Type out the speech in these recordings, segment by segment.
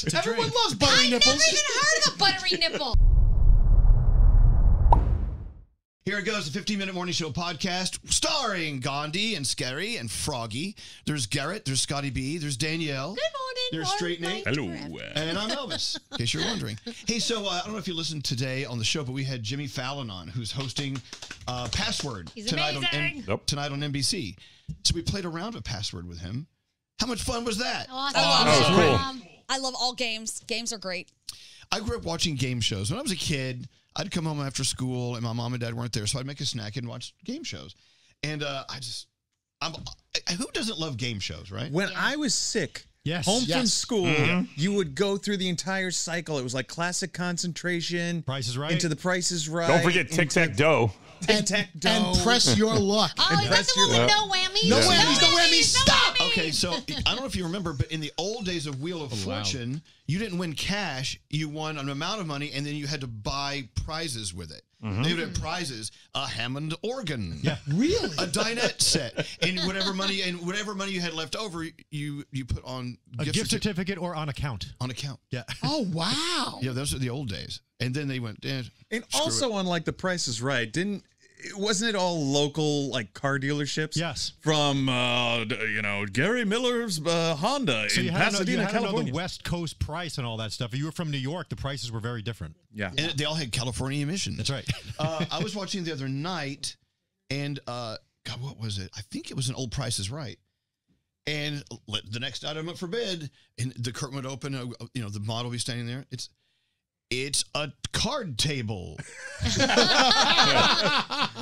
Everyone loves buttery nipples. I've never even heard of a buttery nipple. Here it goes, the 15-Minute Morning Show podcast starring Gandhi and Scary and Froggy. There's Garrett, there's Scotty B, there's Danielle. Good morning. There's Straight Nate. Hello. And I'm Elvis, in case you're wondering. Hey, so I don't know if you listened today on the show, but we had Jimmy Fallon on, who's hosting Password tonight on NBC. So we played a round of Password with him. How much fun was that? Awesome. That was cool. I love all games. Games are great. I grew up watching game shows. When I was a kid, I'd come home after school and my mom and dad weren't there, so I'd make a snack and watch game shows. And who doesn't love game shows, right? When I was sick, from school, you would go through the entire cycle. It was like classic concentration. Price is Right. Into the Price is Right. Don't forget Tic-Tac-Doe. Tic-Tac-Doe. And Press Your Luck. Oh, is that the one with no whammies? No whammies, no whammies, stop! Okay, so I don't know if you remember, but in the old days of Wheel of Fortune, you didn't win cash. You won an amount of money, and then you had to buy prizes with it. They would have prizes: a Hammond organ, Really? a dinette set, and whatever money you had left over, you put on A gift certificate or on account. on account. Yeah. Oh, wow. Yeah, those are the old days. And then they went, And screw also on like the Price is Right, wasn't it all local like car dealerships? Yes. From Gary Miller's Honda So in you had Pasadena, to know California. the West Coast price and all that stuff. If you were from New York, the prices were very different. Yeah. And they all had California emissions. That's right. I was watching the other night, and God, what was it? I think it was an old Price is Right. And the next item up for bid, and the curtain would open. The model would be standing there. It's a card table.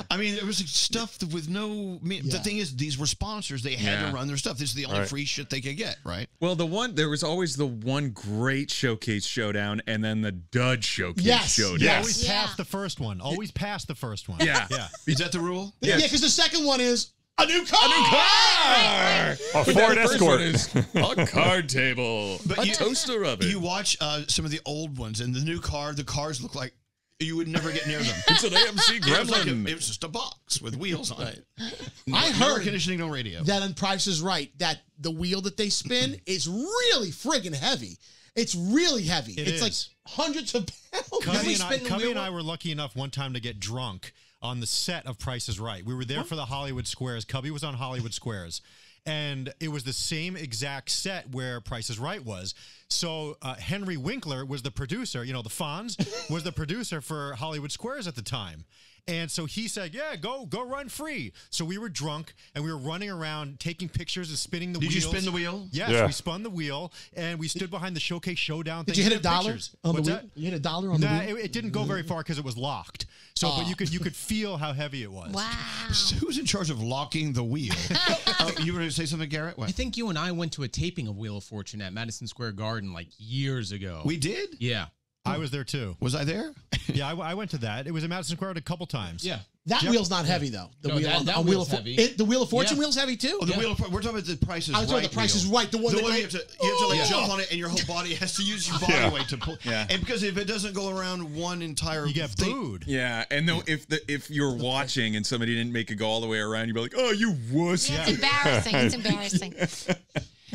I mean, there was stuff with no. The thing is, these were sponsors. They had to run their stuff. This is the only free shit they could get, right? Well, there was always the one great showcase showdown, and then the dud showcase showdown. You always pass the first one. Always pass the first one. Yeah. Is that the rule? Yeah, because the second one is a new car. A Ford Escort. A card table. But a toaster oven. You watch some of the old ones, and the cars look like you would never get near them. It's an AMC Gremlin. It was just a box with wheels on it. I No air heard conditioning, no radio. that on Price is Right, that the wheel that they spin is really friggin' heavy. It's really heavy. It's like hundreds of pounds. Cubby and I were lucky enough one time to get drunk on the set of Price is Right. We were there for the Hollywood Squares. Cubby was on Hollywood Squares. And it was the same exact set where Price is Right was. So Henry Winkler was the producer. The Fonz was the producer for Hollywood Squares at the time. And so he said, yeah, go run free. So we were drunk, and we were running around taking pictures and spinning the wheels. Did you spin the wheel? Yes, we spun the wheel, and we stood behind the Showcase Showdown thing. Did you hit $1 on the wheel? You hit $1 on the wheel? It didn't go very far because it was locked. So, but you could feel how heavy it was. Wow. Who's in charge of locking the wheel? You were going to say something, Garrett? What? I think you and I went to a taping of Wheel of Fortune at Madison Square Garden like years ago. We did? Yeah. I was there too. Was I there? Yeah, I went to that. It was at Madison Square Garden a couple times. Yeah. That wheel's not heavy though. The wheel of heavy. The Wheel of Fortune wheel's heavy too. Oh, the Wheel of Fortune. We're talking about the Price is Right. I was talking about the Price is Right. The one you have to jump on it, and your whole body has to use your body weight to pull. Yeah. And because if it doesn't go around one entire, you get booed. Yeah, and if you're watching and somebody didn't make it go all the way around, you'd be like, "Oh, you wuss!" Yeah, it's embarrassing. It's embarrassing.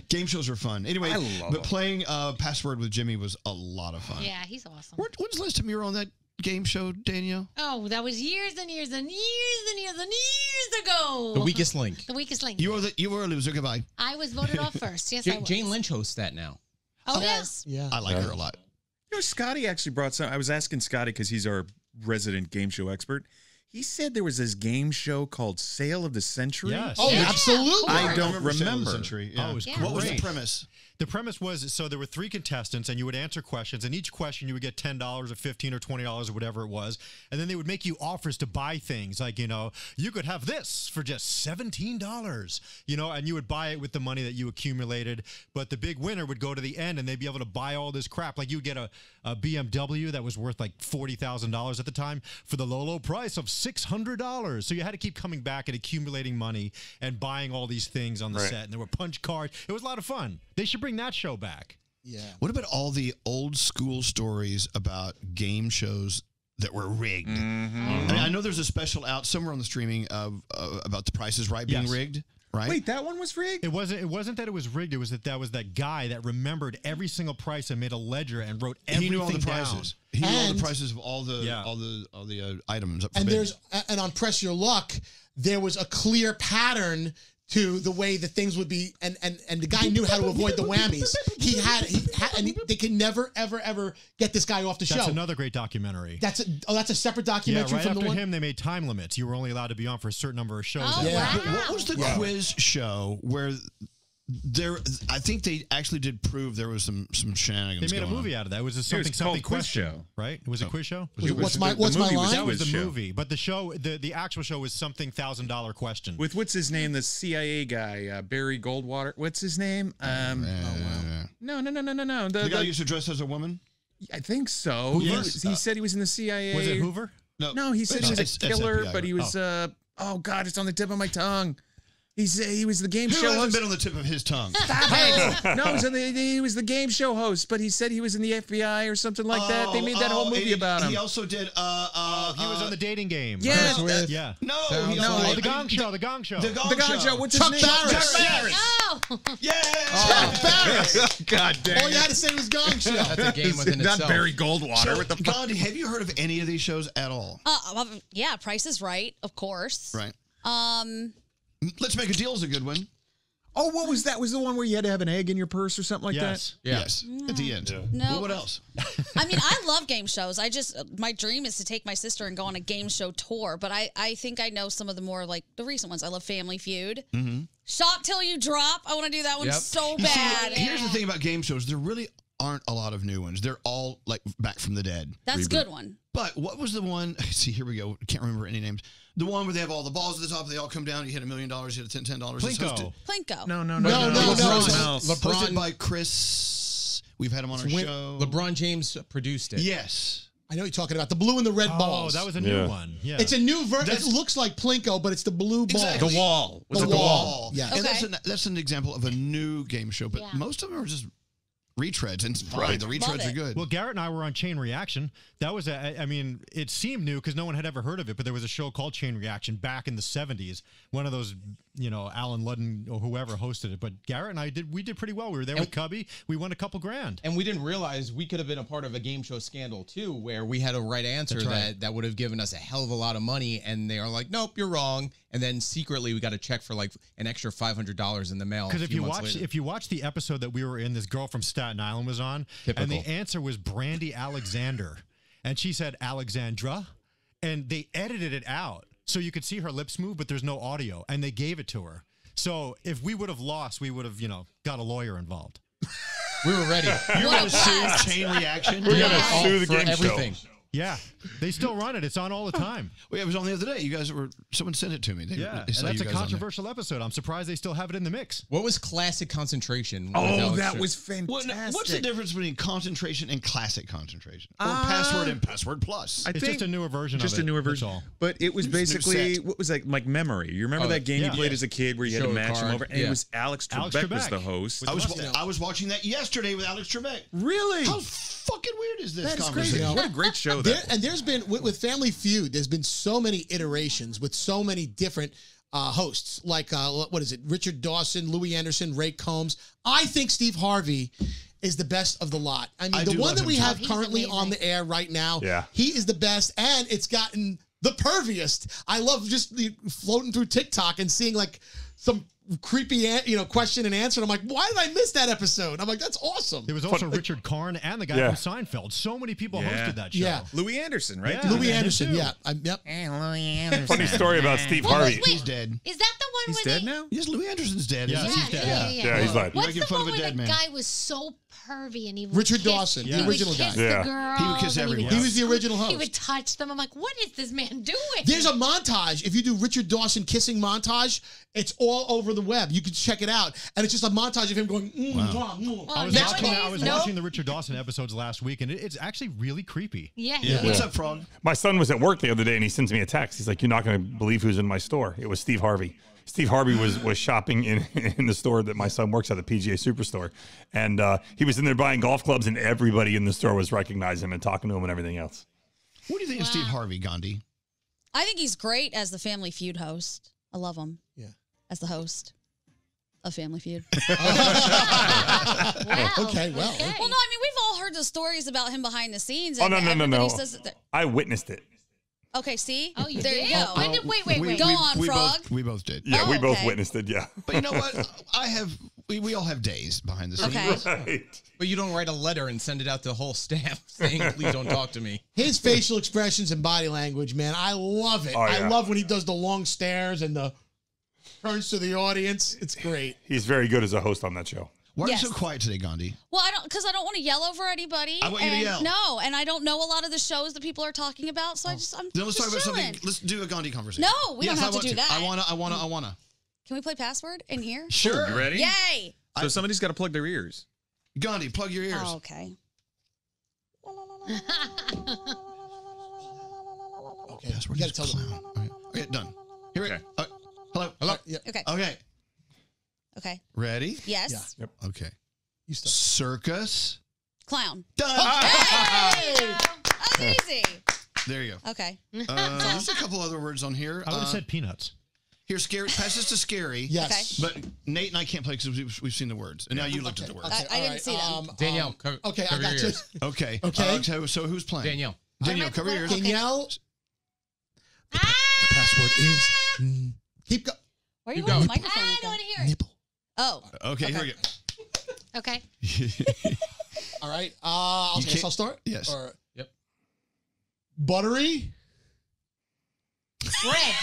Game shows are fun. Anyway, but playing Password with Jimmy was a lot of fun. Yeah, he's awesome. When's the last time you were on that game show, Danielle? Oh, that was years and years and years and years and years ago. The Weakest Link. The Weakest Link. You were a loser. Goodbye. I was voted off first. Yes, I was. Jane Lynch hosts that now. Oh, yes. Yeah. I like her a lot. Scotty actually brought some. I was asking Scotty because he's our resident game show expert. He said there was this game show called Sale of the Century. Yes. Oh, yeah. absolutely. I don't remember. Sale of the remember. Century. Yeah. Oh, it was What was the great. premise? The premise was, so there were 3 contestants, and you would answer questions, and each question you would get $10 or $15 or $20 or whatever it was, and then they would make you offers to buy things, like, you could have this for just $17, and you would buy it with the money that you accumulated, but the big winner would go to the end, and they'd be able to buy all this crap. Like, you would get a BMW that was worth like $40,000 at the time for the low price of $600. So you had to keep coming back and accumulating money and buying all these things on the set, and there were punch cards. It was a lot of fun. They should bring that show back. Yeah. What about all the old school stories about game shows that were rigged? I mean, I know there's a special out somewhere on the streaming of about The Price is Right being rigged. right? Wait, that one was rigged? It wasn't that it was rigged. It was that was that guy that remembered every single price and made a ledger and wrote everything He knew all the down. prices. He knew all the prices of all the items up for bid. And on Press Your Luck, there was a clear pattern to the way that things would be, and the guy knew how to avoid the whammies. They can never ever get this guy off the show. That's another great documentary. That's a separate documentary right from after the one. him, they made time limits. You were only allowed to be on for a certain number of shows. Oh, Yeah. wow. But what was the quiz show where I think they actually did prove there was some shenanigans. They made a going movie on. out of that. It was a It something was called something Quiz quiz Show. right? It was a quiz show. What's my the line? movie That was Quiz the Show. movie, but the show, the actual show was something $1,000 question. With what's his name? The CIA guy, Barry Goldwater. What's his name? No. The guy who used to dress as a woman? I think so. Yes. He said he was in the CIA. Was it Hoover? No, he said he was It's a killer, FBI. but he was. Oh God, it's on the tip of my tongue. He was the game Who show hasn't host. been on the tip of his tongue? No, he was the game show host, but he said he was in the FBI or something like that. They made that whole movie about him. He also did. He was on the dating game. Yeah, right? Yeah. No, No, he no, also- Oh, the Gong Show. The Gong Show. The Gong the guy Show. show. What's Chuck his name? Barris. Chuck Barris. Oh, Yeah. Chuck Barris. God damn. All you had to say was Gong Show. That's a game within Not itself. Barry Goldwater. What the fuck? Gandhi, have you heard of any of these shows at all? Yeah, Price is Right, of course. Right. Let's Make a Deal is a good one. Oh, what was that? Was the one where you had to have an egg in your purse or something like Yes. Yeah. Yes. At the end. No. Well, what else? I mean, I love game shows. My dream is to take my sister and go on a game show tour, but I think I know some of the more like the recent ones. I love Family Feud. Mm-hmm. Shot Till You Drop. I want to do that one Yep. so You see, bad. here's the thing about game shows. There really aren't a lot of new ones. They're all like back from the dead. That's a good one. But what was the one? See, here we go. Can't remember any names. The one where they have all the balls at the top, they all come down. You hit $1 million, you hit $10. It's hosted- Plinko. Plinko. No. Hosted by Chris. We've had him on our show. LeBron James produced it. Yes. I know you're talking about the blue and the red Oh, balls. that was a new one. Yeah. It's a new version. It looks like Plinko, but it's the blue ball. Exactly. The Wall. Was The it The Wall. Wall? Yeah. And Okay. that's an example of a new game show, but Yeah. most of them are just retreads. And fine, the retreads are it. good. Well, Garrett and I were on Chain Reaction. That was, I mean, it seemed new because no one had ever heard of it, but there was a show called Chain Reaction back in the 70s. One of those, Alan Ludden or whoever hosted it. But Garrett and I we did pretty well. We were there with Cubby. We won a couple grand. And we didn't realize we could have been a part of a game show scandal too, where we had a right answer That's right. that would have given us a hell of a lot of money, and they are like, "Nope, you're wrong." And then secretly, we got a check for like an extra $500 in the mail. Because if you watch the episode that we were in, this girl from Staten Island was on, and the Typical. answer was Brandy Alexander, and she said Alexandra, and they edited it out so you could see her lips move, but there's no audio, and they gave it to her. So if we would have lost, we would have got a lawyer involved. we were ready. You're going to sue Chain Reaction? We're going to Oh, sue the for game everything. show. Yeah, they still run it. It's on all the time. Well, it was on the other day. You guys someone sent it to me. They Yeah, saw and that's you a guys on there. controversial episode. I'm surprised they still have it in the mix. What was Classic Concentration? with Oh, Alex that Trebek? was fantastic. What's the difference between concentration and classic concentration? Or password and password plus? I It's think just a newer version just of it. a newer That's version. all. But it was It's a new basically, set. what was that, like Memory. You remember that game yeah. you played as a kid where you had Show to a match them card. over? And Yeah. it was Alex Alex Trebek was Trebek. the host. I was watching that yesterday with Alex Trebek. Really? How fucking weird is this That's conversation? crazy. What a great show that was. And there's been with Family Feud, there's been so many iterations with so many different hosts, like what is it? Richard Dawson, Louis Anderson, Ray Combs. I think Steve Harvey is the best of the lot. I mean, I the do one love that him we too. have He's currently amazing. on the air right now, Yeah. he is the best, and it's gotten the perviest. I love just floating through TikTok and seeing like some creepy, question and answer. And I'm like, why did I miss that episode? I'm like, that's awesome. There was also Richard Karn and the guy Yeah. from Seinfeld. So many people Yeah. hosted that show. Yeah. Louis Anderson, right? Yeah. Louis him Anderson, too. yeah. Yep. Funny story about Steve Harvey. He's dead. Is that the one He's where dead they... now? Yes, Louis Anderson's dead. Yeah, isn't he's he? dead. Yeah, he's like- What's Making the fun one of a where dead the man. guy was so pervy and he would Richard kiss, Dawson, he the would original kiss guy. Yeah. the girls, He would kiss and everyone. He was the original He host. would touch them. I'm like, what is this man doing? There's a montage. If you do Richard Dawson kissing montage, it's all over the web. You can check it out. And it's just a montage of him going, mwah, mwah. Well, I was nowadays, watching the Richard Dawson episodes last week, and it's actually really creepy. Yeah. What's up, Frog? My son was at work the other day, and he sends me a text. He's like, "You're not going to believe who's in my store." It was Steve Harvey. Steve Harvey was shopping in the store that my son works at, the PGA Superstore, and he was in there buying golf clubs, and everybody in the store was recognizing him and talking to him and everything else. What do you think of Steve Harvey, Gandhi? I think he's great as the Family Feud host. I love him. Yeah. As the host. of Family Feud. Wow. Okay, well. Well, no, I mean, we've all heard the stories about him behind the scenes. Oh, And no. everybody says that I witnessed it. okay, see? Oh, you there did? you go. When did, wait. Go on, Frog. We both did. Yeah, Oh, we both okay. witnessed it, yeah. But you know what? We all have days behind the scenes. Okay. Right. But you don't write a letter and send it out to the whole staff saying, please don't talk to me. His facial expressions and body language, man, I love it. Oh, yeah. I love when he does the long stares and the turns to the audience. It's great. He's very good as a host on that show. Why Yes. are you so quiet today, Gandhi? Well, because I don't want to yell over anybody. I want you to and yell. No, and I don't know a lot of the shows that people are talking about, so I'm Then let's just talk about chilling. something. Let's do a Gandhi conversation. No, we don't Yes, have I to want do that. I wanna. Can we play password in here? Sure. You ready? Yay! So somebody's got to plug their ears. Gandhi, plug your ears. Oh, okay. Okay, Yes, we we're got to just tell them. clown. All right. Okay, done. Here we go. Okay. Hello. Hello? Yeah, Okay. Okay. Okay. Ready? Yes. Yeah. Okay. you start. Circus. Clown. Done. Hey! That was easy. There you go. Okay. There's a couple other words on here. I would have said peanuts. Here, scary. Pass this to scary. Yes. But Nate and I can't play because we've seen the words, and now you looked at the words. I didn't see them. Danielle, Okay, cover I got your you. ears. Okay. Okay. So who's playing? Danielle. Danielle, cover your ears. Danielle. The password is keep going. Where are you Keep going? The going. microphone. I is don't want going. to hear it. Nipple. Oh. Okay, here we go. Okay. All right. You Guess can't- I'll start. Yes. Or Yep. buttery. Bread.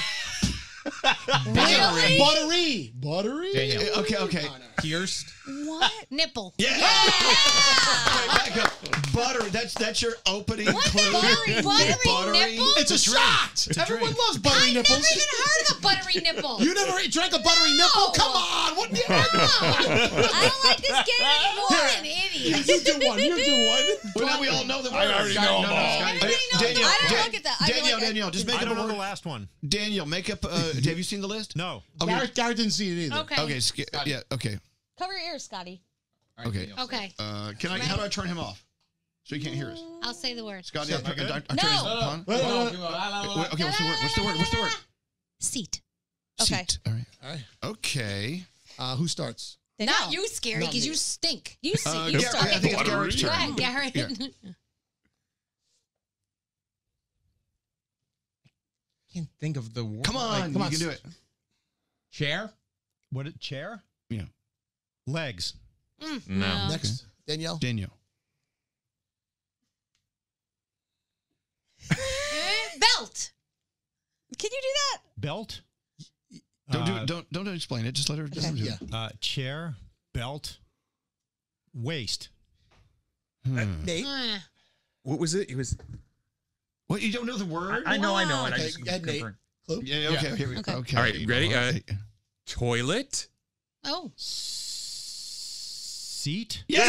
Buttery. Buttery. Danielle. Okay. Pierced. What? Nipple. Yeah. Okay, back up. Butter. That's your opening clue. Buttery nipple? It's a shot. Everyone loves buttery I've nipples. never even heard of a buttery nipple. You never drank a buttery nipple? Come on. What? I don't like this game anymore. What an idiot. You do one. You do one. Well, now we all know the word. I already know them all. Everybody knows Danielle, I didn't look at that. I didn't look at- Danielle, just make I up don't a know the word. last one. Danielle, make up. Have you seen the list? No. Okay. Garrett didn't see it either. Okay. Okay. Yeah. Okay. Cover your ears, Scotty. All right, Okay. Danielle. Okay. Can I? How do I turn him off? So he can't hear us. I'll say the word. Scotty, I turn his No. on. Wait, Okay. What's the word? What's the word? What's the word? Seat. Okay. Seat. All right. All right. Okay. Who starts? Not you, Scary, Not because me. you stink. You see. You Garrett, start. I think it's Garrett's Go turn. ahead, Garrett. Yeah. Can't think of the word. Come on, come you on. can do it. Chair. What? Chair? Yeah. Legs. No. Next, Danielle. Danielle. Belt. Can you do that? Belt. Don't explain it. Just let her. Just let her do it. Yeah. Chair. Belt. Waist. Nate. What was it? It was. What? You don't know the word? I know. And I Okay, just go ahead, Nate. confirmed. Clue. Yeah. Okay. Here we Okay. go. Okay. All right, ready? Okay. Toilet. Oh. Seat. Yes.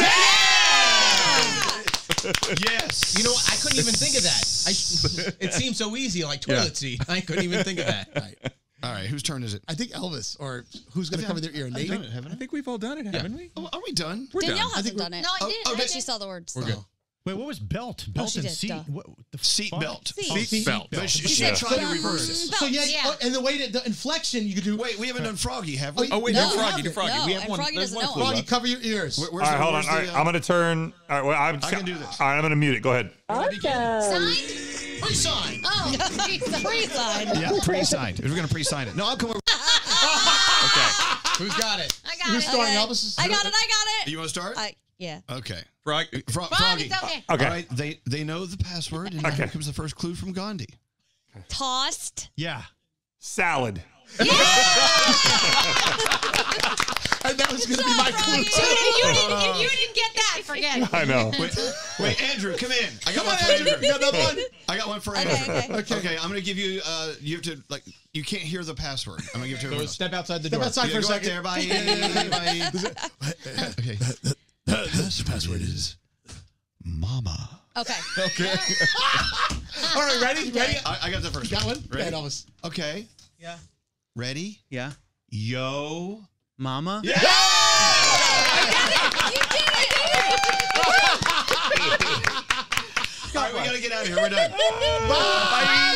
You know, I couldn't even think of that. It seemed so easy, like toilet seat. I couldn't even think of that. All right. All right. Whose turn is it? I think Elvis, or who's going to cover their ear? I've Nate? done it, haven't I think we've all done it, haven't we? I? Oh, are we done? We're Danielle done. hasn't we're- done it. No, I did. okay. But she saw the words. We're good. Oh. Wait, what was belt? Belt she and did, seat. duh. What the Seat fuck? belt. Seat belt. But she Yeah. tried to reverse it. So yeah, Yeah. and the way that the inflection you could do. Wait, we haven't done Froggy, have we? Oh wait, No, no, Froggy, we the Froggy. No, we have and one. Froggy There's doesn't one know clue it. Froggy, left. cover your ears. Where's All right, hold on. All right, I'm going to turn. All right, well, I can do this. All right, I'm going to mute it. Go ahead. Signed? Pre-sign. Oh. Pre-sign. Yeah, pre-signed. We're going to pre-sign it. No, I'll come over. Who's got it? I got Who's it. starting? Okay. Elvis? I got it. You want to start? Yeah. Okay. Froggy. Froggy. It's okay. Okay. All right, they know the password, and now here comes the first clue from Gandhi. Tossed. Yeah. Salad. And that was going to be my clue too. If you didn't get that, forget it. I know. Wait, Andrew, come in. I got Come one on, for Andrew. Andrew. You got another one? I got one for Okay, Andrew. okay. Okay, I'm going to give you. You have to you can't hear the password. I'm going to give it to everyone else. Step outside the Step door. outside for a Go out second. there. Bye. Bye. Okay. The password is Mama. Okay. All right, ready? Ready? I got the first. Got one? Go Ready? ahead, Elvis. Okay. Yeah. Ready? Yeah. Yo. Mama. Yeah. All right, we got to get out of here. We're done. Bye.